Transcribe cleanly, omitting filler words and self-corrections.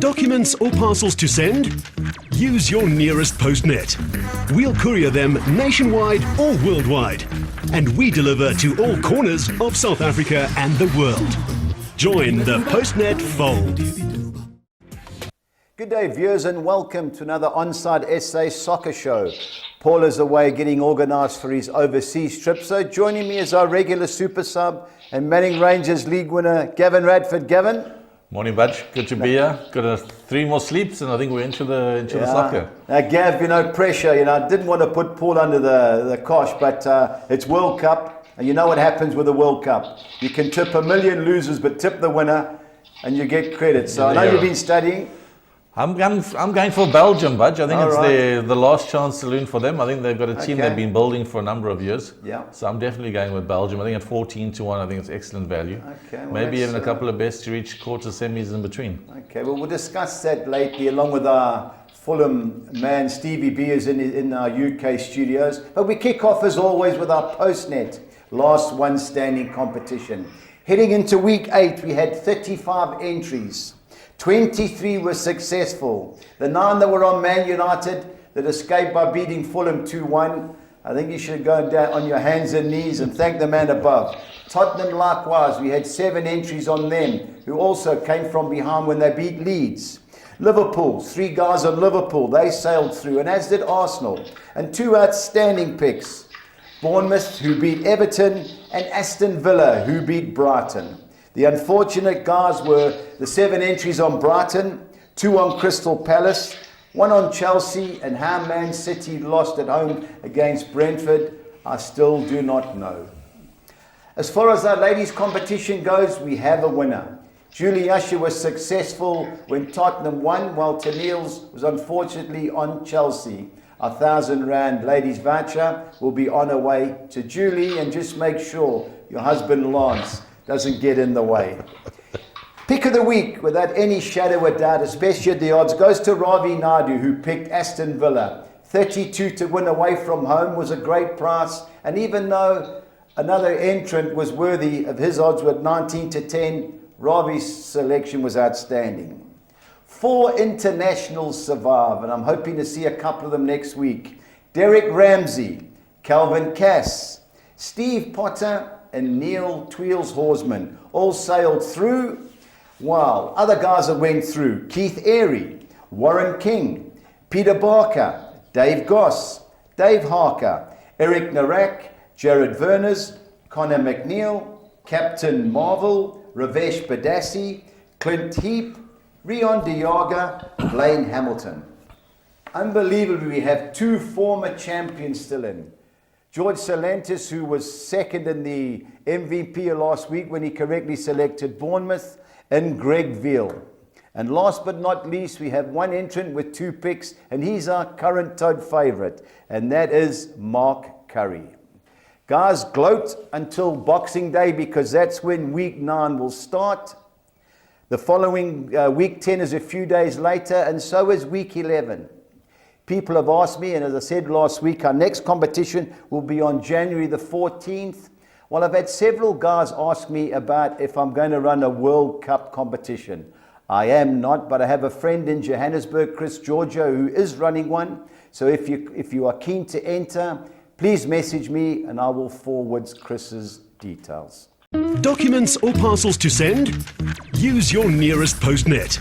Documents or parcels to send? Use your nearest PostNet. We'll courier them nationwide or worldwide. And we deliver to all corners of South Africa and the world. Join the PostNet fold. Good day, viewers, and welcome to another Onside SA soccer show. Paul is away getting organised for his overseas trip, so joining me is our regular super sub and Manning Rangers league winner, Gavin Radford. Gavin? Morning, Budge. Good to be here. Got 3 more sleeps, and I think we're into the soccer. Now, Gav, pressure. I didn't want to put Paul under the cosh, but it's World Cup, and you know what happens with the World Cup. You can tip a million losers, but tip the winner, and you get credit. So I know you've been studying. I'm going for Belgium, Budge. I think it's the last chance saloon for them. I think they've got a team they've been building for a number of years. Yeah. So I'm definitely going with Belgium. I think at 14-1, I think it's excellent value. Okay. Well, maybe even a couple of bets to reach quarters, semis in between. Okay. Well, we'll discuss that lately, along with our Fulham man Stevie B is in our UK studios. But we kick off as always with our PostNet last one standing competition. Heading into week 8, we had 35 entries. 23 were successful. The 9 that were on Man United that escaped by beating Fulham 2-1. I think you should go down on your hands and knees and thank the man above. Tottenham likewise, we had 7 entries on them who also came from behind when they beat Leeds. Liverpool, 3 guys on Liverpool, they sailed through, and as did Arsenal. And 2 outstanding picks. Bournemouth, who beat Everton, and Aston Villa, who beat Brighton. The unfortunate guys were the 7 entries on Brighton, 2 on Crystal Palace, 1 on Chelsea, and how Man City lost at home against Brentford, I still do not know. As far as our ladies' competition goes, we have a winner. Julie Usher was successful when Tottenham won, while Tennille's was unfortunately on Chelsea. Our R1,000 ladies voucher will be on her way to Julie, and just make sure your husband Lance doesn't get in the way. Pick of the week, without any shadow of doubt, especially at the odds, goes to Ravi Naidu, who picked Aston Villa. 32 to win away from home was a great price, and even though another entrant was worthy of his odds with 19 to 10, Ravi's selection was outstanding. 4 internationals survive, and I'm hoping to see a couple of them next week. Derek Ramsey, Calvin Cass, Steve Potter, and Neil Tweels-Horsman all sailed through, while other guys that went through: Keith Airy, Warren King, Peter Barker, Dave Goss, Dave Harker, Eric Narak, Jared Verners, Connor McNeil, Captain Marvel, Ravesh Badassi, Clint Heap, Rion Diaga, Blaine Hamilton. Unbelievably, we have 2 former champions still in. George Salantis, who was second in the MVP last week when he correctly selected Bournemouth, and Greg Veal. And last but not least, we have 1 entrant with 2 picks, and he's our current Todd favourite, and that is Mark Curry. Guys, gloat until Boxing Day, because that's when week 9 will start. The following week 10 is a few days later, and so is week 11. People have asked me, and as I said last week, our next competition will be on January the 14th. Well, I've had several guys ask me about if I'm going to run a World Cup competition. I am not, but I have a friend in Johannesburg, Chris Giorgio, who is running one. So if you are keen to enter, please message me and I will forward Chris's details. Documents or parcels to send? Use your nearest PostNet.